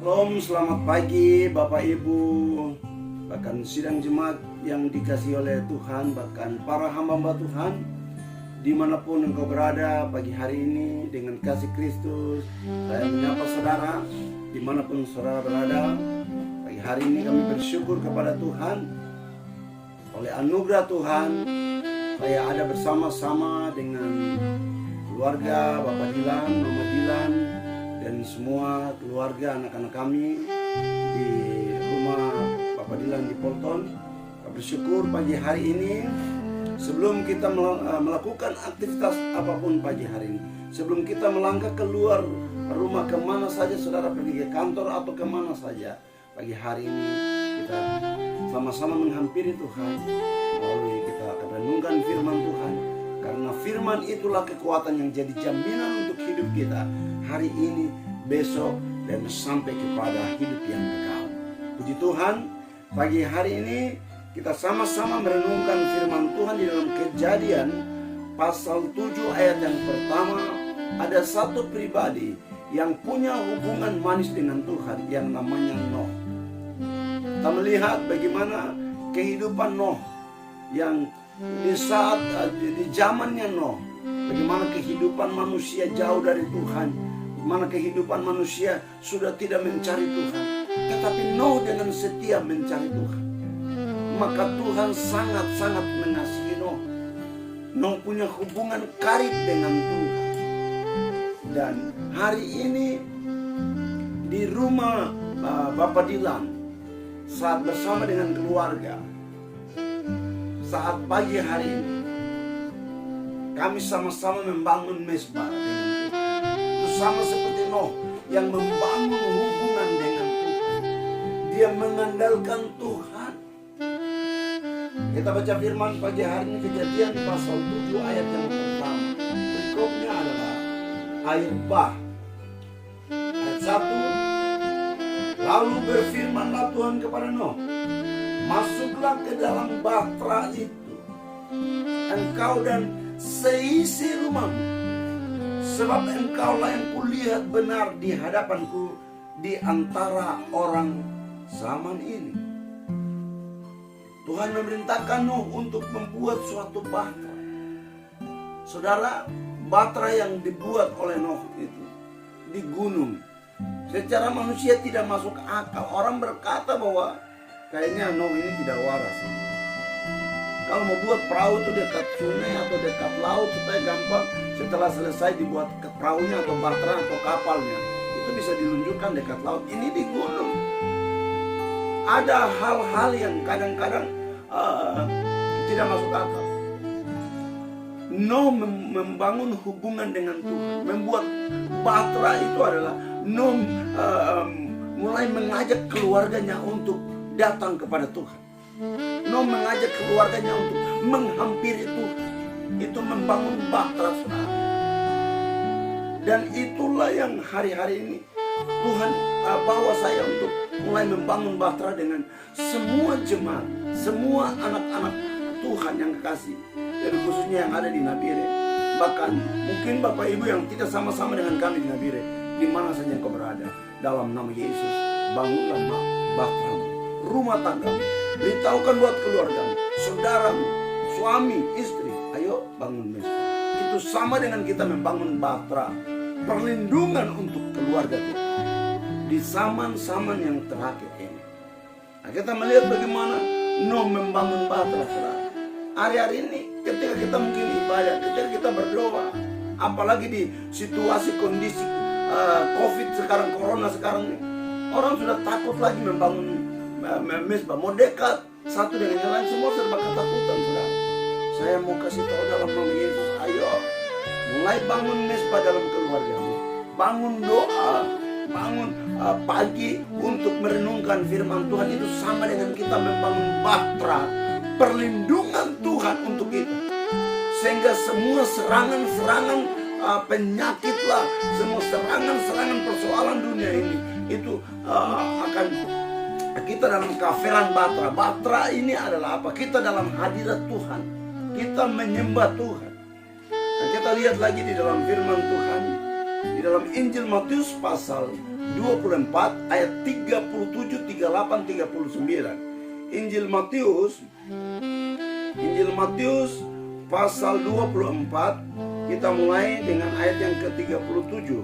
Shalom, selamat pagi Bapak Ibu, bahkan sidang jemaat yang dikasihi oleh Tuhan, bahkan para hamba Tuhan dimanapun engkau berada pagi hari ini. Dengan kasih Kristus saya menyapa saudara dimanapun saudara berada. Pagi hari ini kami bersyukur kepada Tuhan, oleh anugerah Tuhan saya ada bersama-sama dengan keluarga Bapak Dilan, Mama Dilan, dan semua keluarga anak-anak kami di rumah Bapak Dilan di Polton. Kami bersyukur pagi hari ini, sebelum kita melakukan aktivitas apapun pagi hari ini, sebelum kita melangkah keluar rumah kemana saja saudara, pergi ke kantor atau kemana saja, pagi hari ini kita sama-sama menghampiri Tuhan melalui kita akan renungkan firman Tuhan. Karena firman itulah kekuatan yang jadi jaminan untuk hidup kita hari ini, besok, dan sampai kepada hidup yang kekal. Puji Tuhan, pagi hari ini kita sama-sama merenungkan firman Tuhan di dalam Kejadian pasal 7 ayat yang pertama. Ada satu pribadi yang punya hubungan manis dengan Tuhan yang namanya Noh. Kita melihat bagaimana kehidupan Noh yang di saat di zamannya Noh, bagaimana kehidupan manusia jauh dari Tuhan, bagaimana kehidupan manusia sudah tidak mencari Tuhan, tetapi Noh dengan setia mencari Tuhan. Maka Tuhan sangat-sangat mengasihi Noh. Noh punya hubungan karib dengan Tuhan. Dan hari ini di rumah Bapak Dilan, saat bersama dengan keluarga, saat pagi hari ini kami sama-sama membangun mezbah dengan Tuhan. Itu sama seperti Noh yang membangun hubungan dengan Tuhan. Dia mengandalkan Tuhan. Kita baca firman pagi hari ini, Kejadian pasal 7 ayat yang pertama. Berikutnya adalah air bah. Ayat 1. Lalu berfirmanlah Tuhan kepada Noh, masuklah ke dalam bahtera itu, engkau dan seisi rumahmu, sebab engkaulah yang kulihat benar di hadapanku di antara orang zaman ini. Tuhan memerintahkan Noh untuk membuat suatu bahtera. Saudara, bahtera yang dibuat oleh Noh itu di gunung. Secara manusia tidak masuk akal. Orang berkata bahwa kayaknya Noh ini tidak waras. Kalau mau buat perahu itu dekat sungai atau dekat laut supaya gampang, setelah selesai dibuat ke perahunya atau bahtera atau kapalnya, itu bisa diluncurkan dekat laut. Ini di gunung. Ada hal-hal yang kadang-kadang tidak masuk akal. Noh membangun hubungan dengan Tuhan, membuat bahtera itu adalah Noh mulai mengajak keluarganya untuk datang kepada Tuhan. Noh mengajak keluarganya untuk menghampiri Tuhan. Itu membangun bahtera, saudara. Dan itulah yang hari-hari ini Tuhan bawa saya untuk mulai membangun bahtera dengan semua jemaat, semua anak-anak Tuhan yang kekasih, dan khususnya yang ada di Nabire. Bahkan mungkin Bapak Ibu yang tidak sama-sama dengan kami di Nabire, di mana saja engkau berada, dalam nama Yesus, bangunlah bahteramu, rumah tanggamu, beritahukan buat keluargamu, saudaramu, suami, istri, ayo bangun mezbah. Itu sama dengan kita membangun bahtera, perlindungan untuk keluarga kita di zaman-zaman yang terakhir ini. Nah, kita melihat bagaimana Noh membangun bahtera, saudara. Hari-hari ini ketika kita mungkin ibadah, ketika kita berdoa, apalagi di situasi kondisi COVID sekarang, corona sekarang ini, orang sudah takut lagi membangun mezbah. Mau dekat satu dengan yang lain, semua serba ketakutan, saudara. Saya mau kasih tahu dalam nama Yesus, ayo mulai bangun mezbah dalam keluargamu. Bangun doa, bangun pagi untuk merenungkan firman Tuhan. Itu sama dengan kita membangun bahtera, perlindungan Tuhan untuk kita. Sehingga semua serangan-serangan penyakit lah, semua serangan-serangan persoalan dunia ini, itu akan kita dalam kafiran bahtera. Bahtera ini adalah apa? Kita dalam hadirat Tuhan, kita menyembah Tuhan. Dan kita lihat lagi di dalam firman Tuhan, Di dalam Injil Matius pasal 24 ayat 37, 38, 39. Injil Matius pasal 24, kita mulai dengan ayat yang ke-37.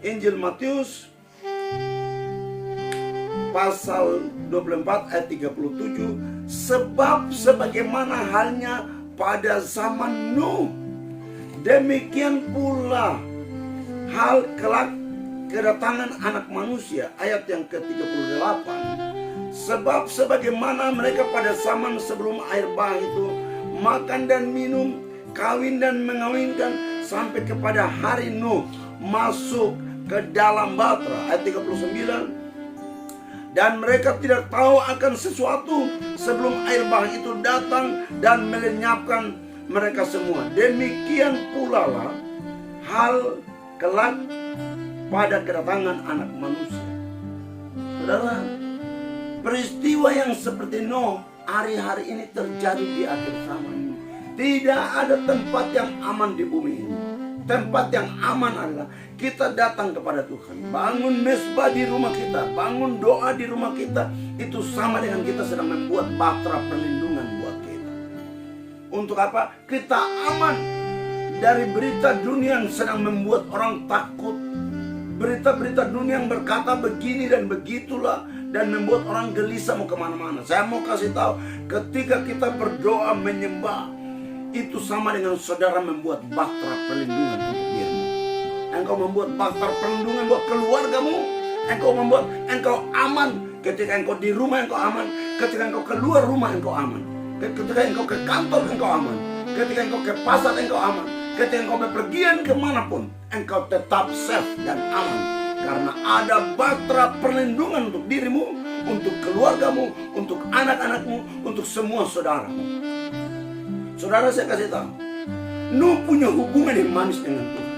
Injil Matius pasal 24 ayat 37. Sebab sebagaimana halnya pada zaman Nuh, demikian pula hal kelak kedatangan anak manusia. Ayat yang ke-38. Sebab sebagaimana mereka pada zaman sebelum air bah itu makan dan minum, kawin dan mengawinkan, sampai kepada hari Nuh masuk ke dalam bahtera. Ayat 39. Dan mereka tidak tahu akan sesuatu sebelum air bah itu datang dan melenyapkan mereka semua. Demikian pula lah hal kelak pada kedatangan anak manusia. Saudara, peristiwa yang seperti Nuh hari-hari ini terjadi di akhir zaman ini. Tidak ada tempat yang aman di bumi ini. Tempat yang aman adalah kita datang kepada Tuhan, bangun mesbah di rumah kita, bangun doa di rumah kita. Itu sama dengan kita sedang membuat bahtera perlindungan buat kita. Untuk apa? Kita aman dari berita dunia yang sedang membuat orang takut, berita-berita dunia yang berkata begini dan begitulah, dan membuat orang gelisah mau kemana-mana. Saya mau kasih tahu, ketika kita berdoa menyembah, itu sama dengan saudara membuat bahtera perlindungan untuk dirimu. Engkau membuat bahtera perlindungan buat keluargamu. Engkau aman. Ketika engkau di rumah, engkau aman. Ketika engkau keluar rumah, engkau aman. Ketika engkau ke kantor, engkau aman. Ketika engkau ke pasar, engkau aman. Ketika engkau bepergian kemanapun, engkau tetap safe dan aman. Karena ada bahtera perlindungan untuk dirimu, untuk keluargamu, untuk anak-anakmu, untuk semua saudaramu. Saudara, saya kasih tahu, Nuh punya hubungan yang manis dengan Tuhan.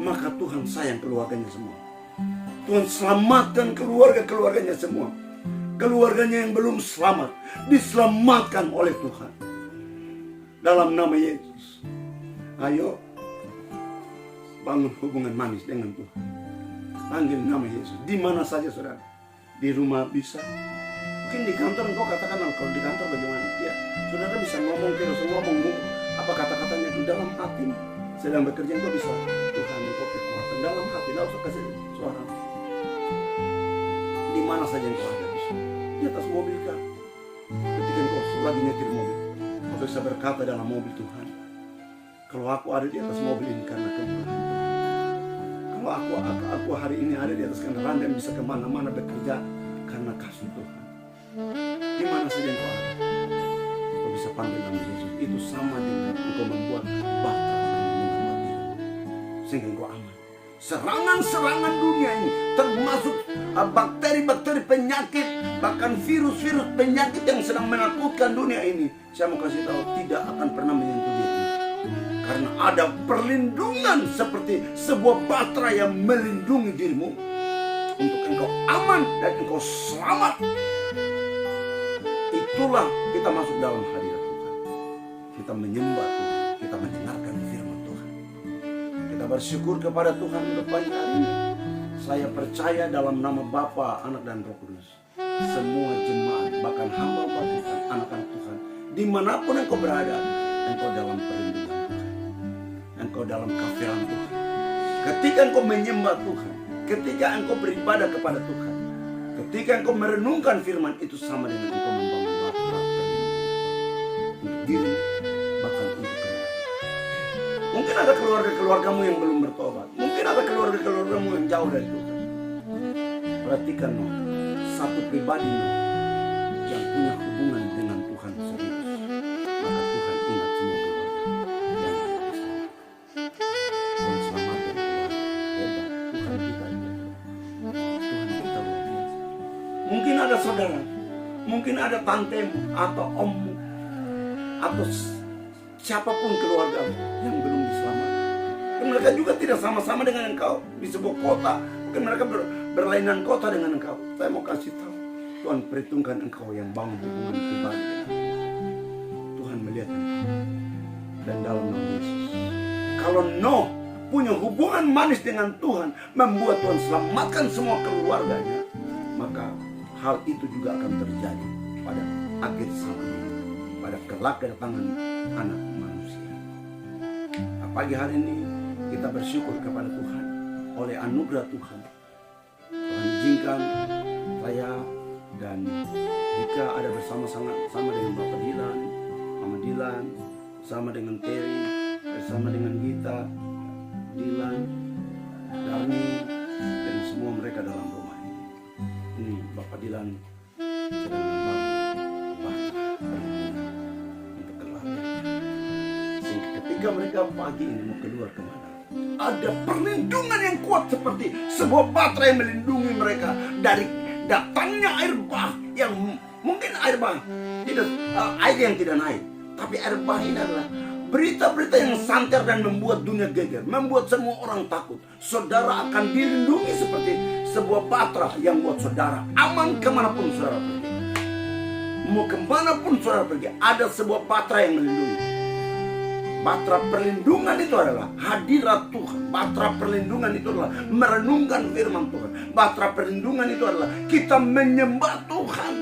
Maka Tuhan sayang keluarganya semua. Tuhan selamatkan keluarganya semua. Keluarganya yang belum selamat diselamatkan oleh Tuhan. Dalam nama Yesus, ayo bangun hubungan manis dengan Tuhan. Panggil nama Yesus. Di mana saja saudara. Di rumah bisa. Mungkin di kantor engkau katakan, kalau di kantor bagaimana? Ya, saudara bisa ngomong, terus ngomong apa kata-katanya di dalam hati. Sedang bekerja engkau bisa, Tuhan engkau kekuatan dalam hati. Tidak usah kasih suara. Di mana saja engkau ada bisa. Di atas mobil kah? Ketika engkau lagi nyetir mobil, engkau bisa berkata dalam mobil, Tuhan, kalau aku ada di atas mobil ini karena kemurahan Tuhan. Kalau aku hari ini ada di atas kendaraan dan bisa kemana-mana bekerja karena kasih Tuhan. Di mana saja engkau ada, engkau bisa panggil nama Yesus. Itu sama dengan engkau membuat bahtera perlindungan buat diri, sehingga engkau aman. Serangan-serangan dunia ini, termasuk bakteri-bakteri penyakit, bahkan virus-virus penyakit yang sedang menakutkan dunia ini, saya mau kasih tahu, tidak akan pernah menyentuh diri. Karena ada perlindungan seperti sebuah bahtera yang melindungi dirimu, untuk engkau aman dan engkau selamat. Itulah kita masuk dalam hadirat Tuhan. Kita menyembah Tuhan, kita mendengarkan firman Tuhan. Kita bersyukur kepada Tuhan untuk pagi hari ini. Saya percaya dalam nama Bapa, Anak dan Roh Kudus, semua jemaat, bahkan hamba Tuhan, anak-anak Tuhan, dimanapun engkau berada, engkau dalam perlindungan Tuhan, engkau dalam kafiran Tuhan. Ketika engkau menyembah Tuhan, ketika engkau beribadah kepada Tuhan, ketika engkau merenungkan firman, itu sama dengan engkau membangun bahtera perlindungan untuk diri, bahkan untuk keluarga. Mungkin ada keluarga-keluargamu yang belum bertobat. Mungkin ada keluarga-keluargamu yang jauh dari Tuhan. Perhatikan satu pribadi yang punya hubungan dengan Tuhan serius. Maka Tuhan ingat semua keluarga yang ada di sana. Tuhan selamatkan keluarga. Hebat. Tuhan kita hebat. Tuhan kita luar biasa. Mungkin ada saudara, mungkin ada tantemu atau ommu, atau siapapun keluarga yang belum diselamatkan. Mereka juga tidak sama-sama dengan engkau di sebuah kota. Mungkin mereka berlainan kota dengan engkau. Saya mau kasih tahu, Tuhan perhitungkan engkau yang bangun hubungan pribadi dengan Tuhan melihat engkau. Dan dalam nama Yesus, kalau punya hubungan manis dengan Tuhan, membuat Tuhan selamatkan semua keluarganya, maka hal itu juga akan terjadi pada akhir zaman ini, pada kelak kedatangan Anak Manusia. Nah, pagi hari ini kita bersyukur kepada Tuhan oleh anugerah Tuhan. Tuhan izinkan saya dan jika ada bersama-sama dengan Bapak Dilan, Mama Dilan, bersama dengan Terry, bersama dengan Gita, Dilan, Darni, dan semua mereka dalam rumah ini. Ini Bapak Dilan sedang membangun bata untuk keluarga. Sehingga ketika mereka pagi ini mau keluar kemana, ada perlindungan yang kuat seperti sebuah baterai yang melindungi mereka dari datangnya air bah yang mungkin air bah tidak air yang tidak naik, tapi air bah ini adalah berita-berita yang santer dan membuat dunia geger, membuat semua orang takut. Saudara akan dilindungi seperti sebuah baterai yang buat saudara aman kemanapun saudara pergi. Mau kemanapun saudara pergi, ada sebuah baterai yang melindungi. Baterai perlindungan itu adalah hadirat Tuhan. Baterai perlindungan itu adalah merenungkan firman Tuhan. Baterai perlindungan itu adalah kita menyembah Tuhan.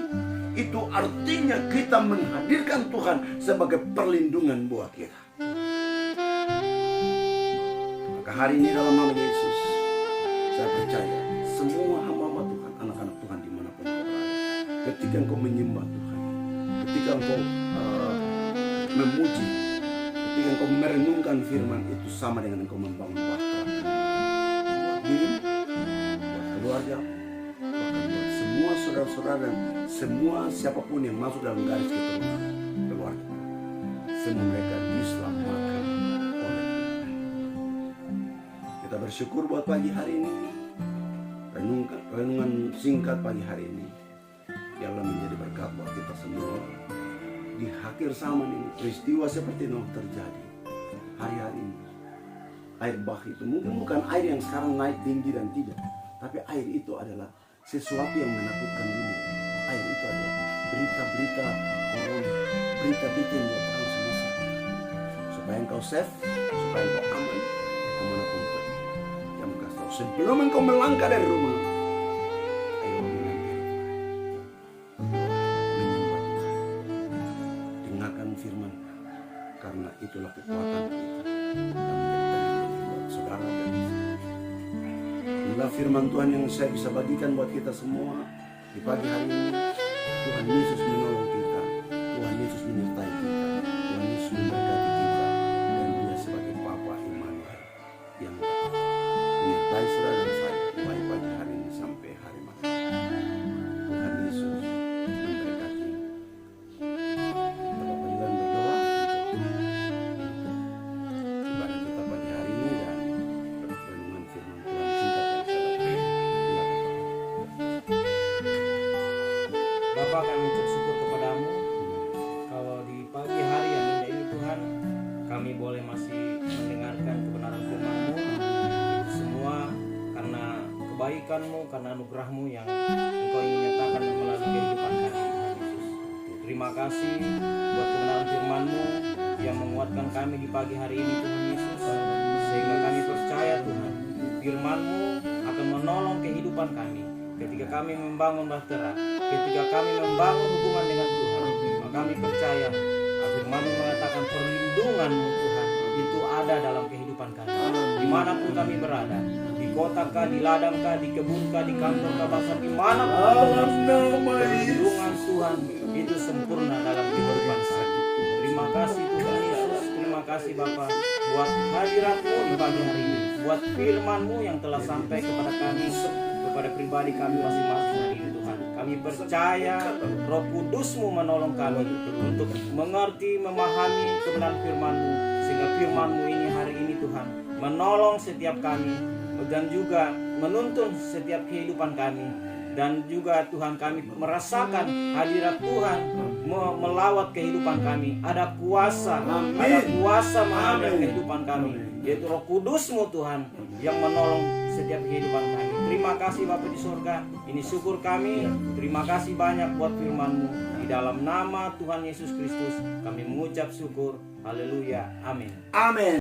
Itu artinya kita menghadirkan Tuhan sebagai perlindungan buat kita. Maka hari ini dalam nama Yesus, saya percaya semua hamba-hamba Tuhan, anak-anak Tuhan dimanapun kau berada, ketika engkau menyembah Tuhan, ketika engkau memuji, ketika engkau merenungkan firman, itu sama dengan engkau membangun bahtera buat diri, buat keluarga, bahkan buat semua saudara-saudara dan semua siapapun yang masuk dalam garis keturunan keluarga. Semua mereka diselamatkan oleh Tuhan. Kita bersyukur buat pagi hari ini. Renungan singkat pagi hari ini biarlah menjadi berkat buat kita semua. Di akhir zaman ini peristiwa seperti itu terjadi hari-hari ini. Air bah itu mungkin bukan air yang sekarang naik tinggi dan tidak, tapi air itu adalah sesuatu yang menakutkan dunia. Air itu adalah berita-berita orang, berita-berita yang buat orang semasa, supaya engkau safe, supaya engkau aman kemanapun pergi. Yang kasih tahu sebelum engkau melangkah dari rumah, ayo menyembah Tuhan, dengarkan firman, karena itulah kekuatan kita yang menjadi pelindung buat saudara dan istri. Inilah firman Tuhan yang saya bisa bagikan buat kita semua di pagi hari ini. Tuhan Yesus menolong kita, Tuhan Yesus menyertai kita, Tuhan Yesus memberkati kita, dan Dia sebagai Bapa Immanuel yang menyertai saudara dan saya mulai pagi hari ini sampai hari malam. Tuhan Yesus memberkati. Kita Bapak Dilan berdoa untuk ibadah kita pagi hari ini dan renungan firman Tuhan singkat yang saya bagikan. Bapa, kami ucap syukur kepadamu kalau di pagi hari yang indah ini Tuhan, kami boleh masih mendengarkan kebenaran firman-Mu. Itu semua karena kebaikan-Mu, karena anugerah-Mu yang Engkau ingin nyatakan melalui kehidupan kami, Tuhan Yesus. Terima kasih buat kebenaran firman-Mu yang menguatkan kami di pagi hari ini, Tuhan Yesus, sehingga kami percaya Tuhan, firman-Mu akan menolong kehidupan kami ketika kami membangun bahtera, ketika kami membangun hubungan dengan Tuhan. Maka kami percaya firman-Mu mengatakan perlindungan-Mu Tuhan itu ada dalam kehidupan kami, dimanapun kami berada, di kota kah, di ladang kah, di kebun kah, di kantor kah, bahkan dimanapun perlindungan Tuhan itu sempurna dalam kehidupan kami. Terima kasih Tuhan Yesus, terima kasih Bapa buat hadirat-Mu di pagi hari ini, buat firman-Mu yang telah sampai kepada kami, kepada pribadi kami masing-masing hari ini Tuhan. Kami percaya Roh Kudus-Mu menolong kami untuk mengerti, memahami kebenaran firman-Mu, sehingga firman-Mu ini hari ini Tuhan menolong setiap kami dan juga menuntun setiap kehidupan kami. Dan juga Tuhan kami merasakan hadirat Tuhan melawat kehidupan kami. Ada kuasa, ada kuasa mengambil kehidupan kami, yaitu Roh Kudus-Mu Tuhan yang menolong setiap kehidupan kami. Terima kasih Bapa di surga, ini syukur kami. Terima kasih banyak buat firman-Mu. Di dalam nama Tuhan Yesus Kristus kami mengucap syukur. Haleluya, amin. Amin.